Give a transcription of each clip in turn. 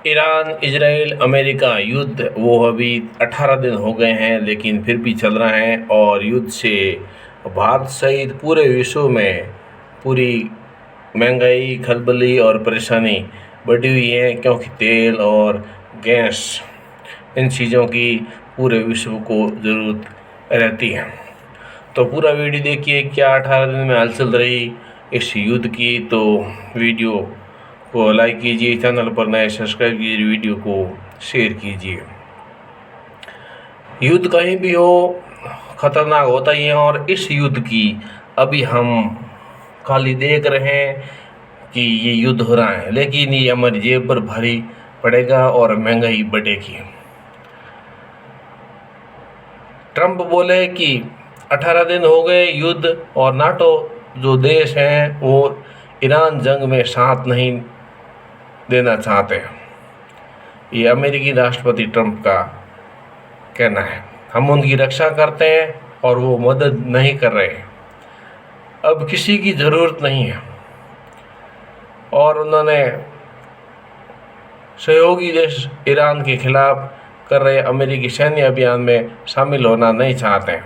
Iran Israel America युद्ध वो अभी 18 दिन हो गए हैं, लेकिन फिर भी चल रहा है। और युद्ध से भारत सहित पूरे विश्व में पूरी महंगाई, खलबली और परेशानी बढ़ी हुई है, क्योंकि तेल और गैस इन चीज़ों की पूरे विश्व को ज़रूरत रहती है। तो पूरा वीडियो देखिए, क्या 18 दिन में हलचल रही इस युद्ध की। तो वीडियो को लाइक कीजिए, चैनल पर नए सब्सक्राइब कीजिए, वीडियो को शेयर कीजिए। युद्ध कहीं भी हो खतरनाक होता ही है, और इस युद्ध की अभी हम खाली देख रहे हैं कि ये युद्ध हो रहा है, लेकिन ये हमारी जेब पर भारी पड़ेगा और महंगाई बढ़ेगी। ट्रंप बोले कि 18 दिन हो गए युद्ध, और नाटो जो देश हैं वो ईरान जंग में साथ नहीं देना चाहते। ये अमेरिकी राष्ट्रपति ट्रंप का कहना है। हम उनकी रक्षा करते हैं और वो मदद नहीं कर रहे, अब किसी की ज़रूरत नहीं है। और उन्होंने सहयोगी देश ईरान के खिलाफ कर रहे अमेरिकी सैन्य अभियान में शामिल होना नहीं चाहते हैं।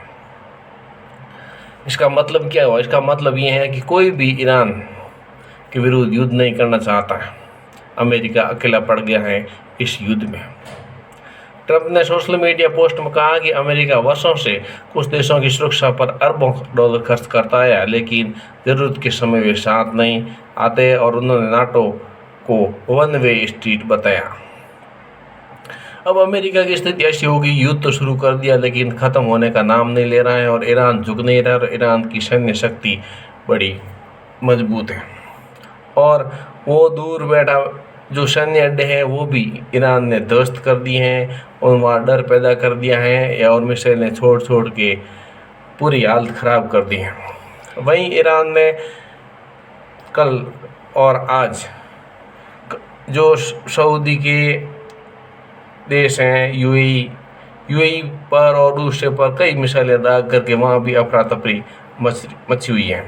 इसका मतलब क्या हुआ? इसका मतलब ये है कि कोई भी ईरान के विरुद्ध युद्ध नहीं करना चाहता है। अमेरिका अकेला पड़ गया है इस युद्ध में। ट्रंप ने सोशल मीडिया पोस्ट में कहा कि अमेरिका वर्षों से कुछ देशों की सुरक्षा पर अरबों डॉलर खर्च करता है, लेकिन ज़रूरत के समय वे साथ नहीं आते। और उन्होंने नाटो को वन वे स्ट्रीट बताया। अब अमेरिका की स्थिति ऐसी होगी, युद्ध तो शुरू कर दिया लेकिन ख़त्म होने का नाम नहीं ले रहा है, और ईरान झुक नहीं रहा, और ईरान की सैन्य शक्ति बड़ी मजबूत है। और वो दूर बैठा जो सैन्य अड्डे हैं वो भी ईरान ने ध्वस्त कर दिए हैं, और वहाँ डर पैदा कर दिया है, और मिसाइलें छोड़ छोड़ के पूरी हालत ख़राब कर दी है। वहीं ईरान ने कल और आज जो सऊदी के देश हैं यूएई पर और दूसरे पर कई मिसाइलें दाग करके वहाँ भी अफरा तफरी मची हुई है।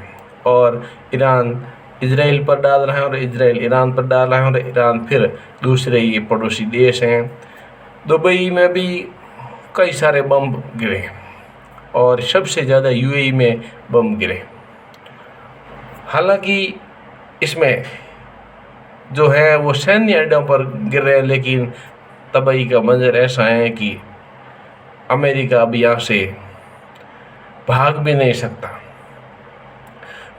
और ईरान इजराइल पर डाल रहा है, और इजराइल ईरान पर डाल रहा है, और ईरान फिर दूसरे ये पड़ोसी देश हैं। दुबई में भी कई सारे बम गिरे, और सबसे ज़्यादा यूएई में बम गिरे। हालांकि इसमें जो है वो सैन्य अड्डों पर गिर रहे हैं, लेकिन तबाही का मंजर ऐसा है कि अमेरिका अब यहाँ से भाग भी नहीं सकता।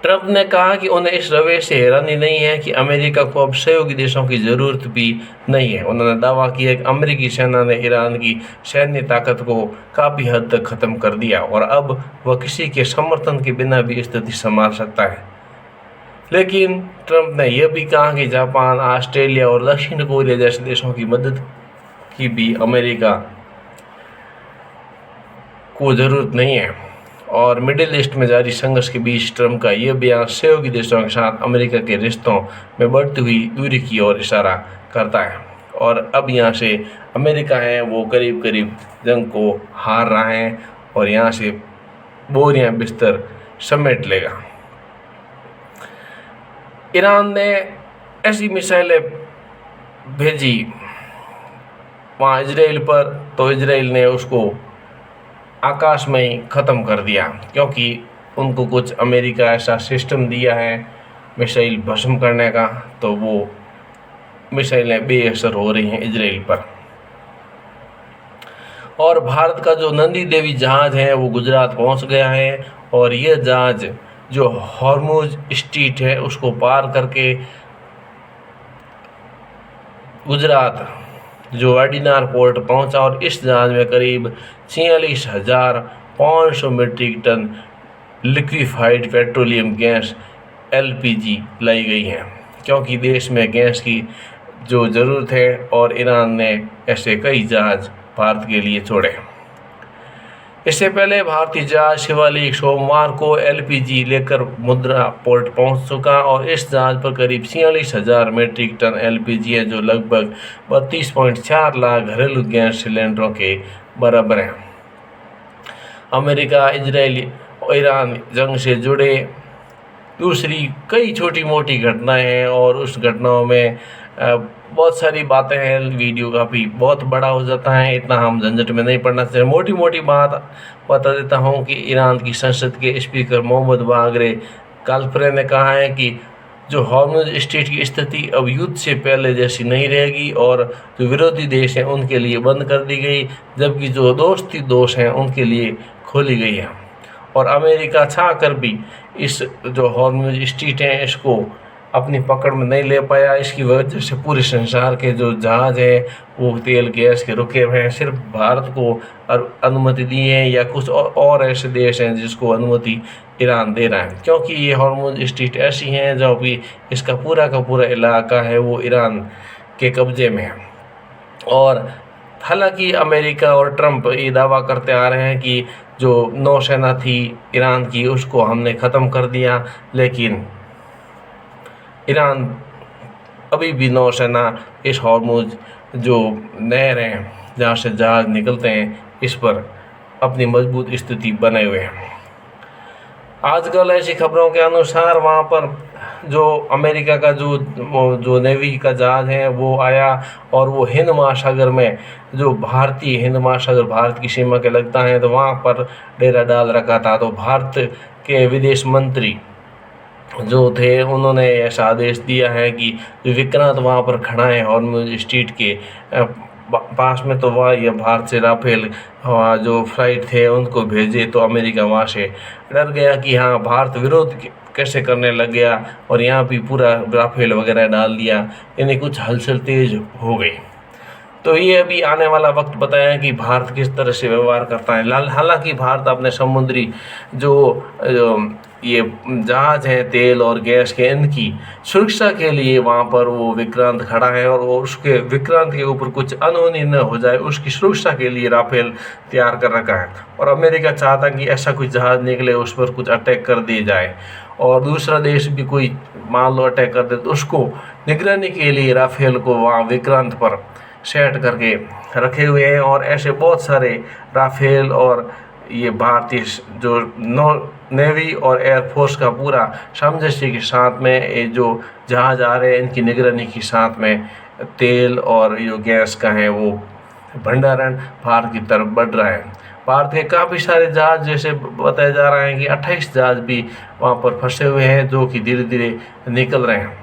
ट्रंप ने कहा कि उन्हें इस रवैये से हैरानी नहीं है कि अमेरिका को अब सहयोगी देशों की ज़रूरत भी नहीं है। उन्होंने दावा किया कि अमेरिकी सेना ने ईरान की सैन्य ताकत को काफ़ी हद तक ख़त्म कर दिया, और अब वह किसी के समर्थन के बिना भी स्थिति संभाल सकता है। लेकिन ट्रंप ने यह भी कहा कि जापान, ऑस्ट्रेलिया और दक्षिण कोरिया जैसे देशों की मदद की भी अमेरिका को ज़रूरत नहीं है। और मिडिल ईस्ट में जारी संघर्ष के बीच ट्रंप का यह बयान सहयोगी देशों के साथ अमेरिका के रिश्तों में बढ़ती हुई दूरी की ओर इशारा करता है। और अब यहाँ से अमेरिका है वो करीब करीब जंग को हार रहा है, और यहाँ से बोरियां बिस्तर समेट लेगा। ईरान ने ऐसी मिसाइलें भेजी वहाँ इजराइल पर, तो इजराइल ने उसको आकाश में ही ख़त्म कर दिया, क्योंकि उनको कुछ अमेरिका ऐसा सिस्टम दिया है मिसाइल भस्म करने का, तो वो मिसाइलें बेअसर हो रही हैं इजराइल पर। और भारत का जो नंदी देवी जहाज़ है वो गुजरात पहुंच गया है, और यह जहाज़ जो हॉर्मुज स्ट्रीट है उसको पार करके गुजरात जो वाडीनार पोर्ट पहुंचा, और इस जहाज़ में करीब 46,500 metric ton liquefied petroleum gas LPG लाई गई है, क्योंकि देश में गैस की जो ज़रूरत है, और ईरान ने ऐसे कई जहाज़ भारत के लिए छोड़े। इससे पहले भारतीय जहाज शिवालिक सोमवार को LPG लेकर मुद्रा पोर्ट पहुंच चुका, और इस जहाज पर करीब 46,000 मीट्रिक टन LPG है, जो लगभग 32.4 लाख घरेलू गैस सिलेंडरों के बराबर है। अमेरिका, इजराइल और ईरान जंग से जुड़े दूसरी कई छोटी मोटी घटनाएं हैं, और उस घटनाओं में बहुत सारी बातें हैं, वीडियो काफ़ी बहुत बड़ा हो जाता है, इतना हम झंझट में नहीं पड़ना चाहिए। मोटी मोटी बात बता देता हूँ कि ईरान की संसद के स्पीकर मोहम्मद बागरे कालफरे ने कहा है कि जो हॉर्मुज स्ट्रेट की स्थिति अब युद्ध से पहले जैसी नहीं रहेगी और जो विरोधी देश हैं उनके लिए बंद कर दी गई, जबकि जो दोस्ती दोष हैं उनके लिए खोली गई है। और अमेरिका चाह कर भी इस जो हॉर्मुज स्ट्रेट है इसको अपनी पकड़ में नहीं ले पाया। इसकी वजह से पूरे संसार के जो जहाज़ हैं वो तेल गैस के रुके हुए हैं। सिर्फ भारत को अनुमति दी है या कुछ और ऐसे देश हैं जिसको अनुमति ईरान दे रहा है, क्योंकि ये हॉर्मुज स्ट्रेट ऐसी हैं जो भी इसका पूरा का पूरा इलाका है वो ईरान के कब्जे में है। और हालांकि अमेरिका और ट्रंप ये दावा करते आ रहे हैं कि जो नौसेना थी ईरान की उसको हमने ख़त्म कर दिया, लेकिन ईरान अभी भी नौसेना इस हॉर्मुज जो नहर हैं जहाँ से जहाज़ निकलते हैं इस पर अपनी मजबूत स्थिति बनाए हुए हैं। आजकल ऐसी खबरों के अनुसार वहाँ पर जो अमेरिका का जो नेवी का जहाज़ है वो आया और वो हिंद महासागर में जो भारतीय हिंद महासागर भारत की सीमा के लगता है तो वहाँ पर डेरा डाल रखा था। तो भारत के विदेश मंत्री जो थे उन्होंने ऐसा आदेश दिया है कि जो विक्रांत वहाँ पर खड़ा है हॉर्मुज स्ट्रेट के पास में, तो वह यह भारत से राफेल जो फ्लाइट थे उनको भेजे। तो अमेरिका वहाँ से डर गया कि हाँ भारत विरोध कैसे करने लग गया और यहाँ भी पूरा राफेल वगैरह डाल दिया, यानी कुछ हलचल तेज हो गई। तो ये अभी आने वाला वक्त बताया कि भारत किस तरह से व्यवहार करता है। हालांकि भारत अपने समुद्री जो ये जहाज़ हैं तेल और गैस के इनकी सुरक्षा के लिए वहाँ पर वो विक्रांत खड़ा है और वो उसके विक्रांत के ऊपर कुछ अनहोनी न हो जाए उसकी सुरक्षा के लिए राफेल तैयार कर रखा है। और अमेरिका चाहता कि ऐसा कुछ जहाज़ निकले उस पर कुछ अटैक कर दिए जाए और दूसरा देश भी कोई मान लो अटैक कर दे तो उसको निगरानी के लिए राफेल को वहाँ विक्रांत पर सेट करके रखे हुए हैं। और ऐसे बहुत सारे राफेल और ये भारतीय जो नेवी और एयरफोर्स का पूरा सामंजस्य के साथ में ये जो जहाज़ आ रहे हैं इनकी निगरानी के साथ में तेल और जो गैस का है वो भंडारण भारत की तरफ बढ़ रहा है। भारत के काफ़ी सारे जहाज़ जैसे बताया जा रहा है कि 28 जहाज़ भी वहाँ पर फंसे हुए हैं जो कि धीरे धीरे निकल रहे हैं।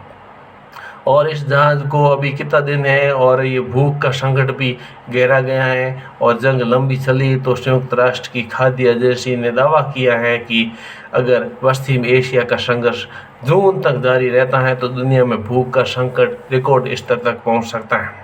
और इस जहाज़ को अभी कितना दिन है और ये भूख का संकट भी गहरा गया है और जंग लंबी चली तो संयुक्त राष्ट्र की खाद्य एजेंसी ने दावा किया है कि अगर पश्चिम एशिया का संघर्ष जून तक जारी रहता है तो दुनिया में भूख का संकट रिकॉर्ड स्तर तक पहुंच सकता है।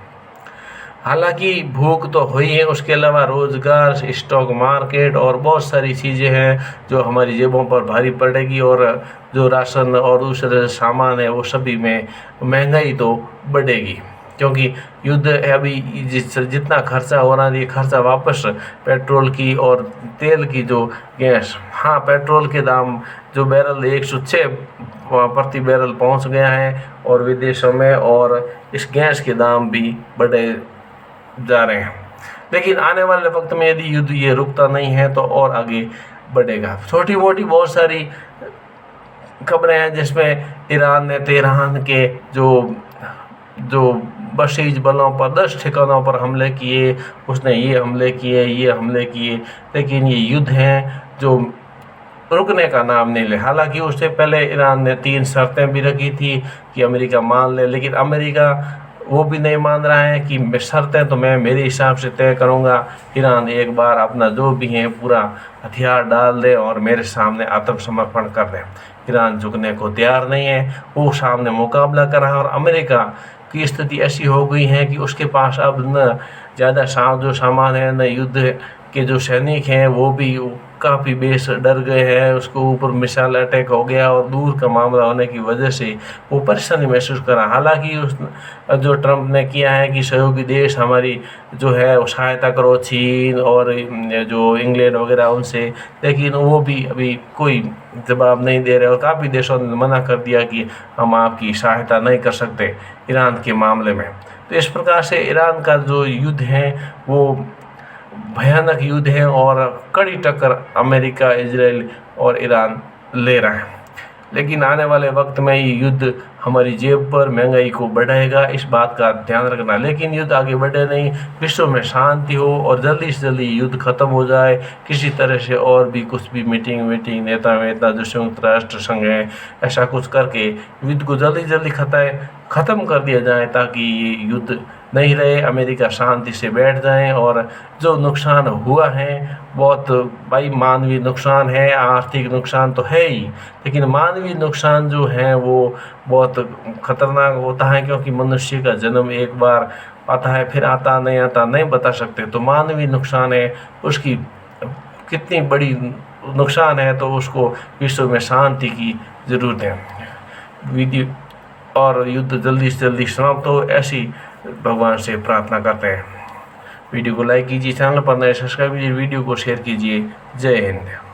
हालांकि भूख तो हुई है, उसके अलावा रोज़गार, स्टॉक मार्केट और बहुत सारी चीज़ें हैं जो हमारी जेबों पर भारी पड़ेगी और जो राशन और दूसरे सामान है वो सभी में महंगाई तो बढ़ेगी, क्योंकि युद्ध अभी जितना खर्चा हो रहा है ये खर्चा वापस पेट्रोल की और तेल की जो गैस, हाँ पेट्रोल के दाम जो बैरल 106 प्रति बैरल पहुंच गया है और विदेशों में, और इस गैस के दाम भी बढ़े जा रहे हैं। लेकिन आने वाले वक्त में यदि युद्ध ये रुकता नहीं है तो और आगे बढ़ेगा। छोटी मोटी बहुत सारी खबरें हैं जिसमें ईरान ने तेहरान के जो बसीज बलों पर 10 ठिकानों पर हमले किए, उसने ये हमले किए, लेकिन ये युद्ध हैं जो रुकने का नाम नहीं ले। हालांकि उससे पहले ईरान ने 3 शर्तें भी रखी थी कि अमेरिका मान ले, लेकिन अमेरिका वो भी नहीं मान रहा है कि शर्तें तो मैं मेरे हिसाब से तय करूंगा। ईरान एक बार अपना जो भी है पूरा हथियार डाल दे और मेरे सामने आत्मसमर्पण कर दे। ईरान झुकने को तैयार नहीं है, वो सामने मुकाबला कर रहा है। और अमेरिका की स्थिति ऐसी हो गई है कि उसके पास अब न ज़्यादा जो सामान है, न युद्ध के जो सैनिक हैं वो भी काफ़ी बेस डर गए हैं, उसको ऊपर मिसाइल अटैक हो गया और दूर का मामला होने की वजह से वो परेशानी महसूस करा। हालांकि उस जो ट्रंप ने किया है कि सहयोगी देश हमारी जो है वो सहायता करो, चीन और जो इंग्लैंड वगैरह उनसे, लेकिन वो भी अभी कोई जवाब नहीं दे रहे और काफ़ी देशों ने मना कर दिया कि हम आपकी सहायता नहीं कर सकते ईरान के मामले में। तो इस प्रकार से ईरान का जो युद्ध है वो भयानक युद्ध है और कड़ी टक्कर अमेरिका, इजराइल और ईरान ले रहा है। लेकिन आने वाले वक्त में ये युद्ध हमारी जेब पर महंगाई को बढ़ाएगा, इस बात का ध्यान रखना। लेकिन युद्ध आगे बढ़े नहीं, विश्व में शांति हो और जल्दी से जल्दी युद्ध खत्म हो जाए किसी तरह से। और भी कुछ भी मीटिंग नेता जो संयुक्त राष्ट्र संघ है, ऐसा कुछ करके युद्ध को जल्दी जल्दी ख़त्म कर दिया जाए, ताकि ये युद्ध नहीं रहे, अमेरिका शांति से बैठ जाए। और जो नुकसान हुआ है बहुत भाई मानवीय नुकसान है, आर्थिक नुकसान तो है ही, लेकिन मानवीय नुकसान जो है वो बहुत खतरनाक होता है, क्योंकि मनुष्य का जन्म एक बार आता है, फिर आता नहीं बता सकते। तो मानवीय नुकसान है, उसकी कितनी बड़ी नुकसान है, तो उसको विश्व में शांति की ज़रूरत है। विधि और युद्ध जल्दी से जल्दी समाप्त हो, ऐसी भगवान से प्रार्थना करते हैं। वीडियो को लाइक कीजिए, चैनल पर नए सब्सक्राइब कीजिए, वीडियो को शेयर कीजिए। जय हिंद।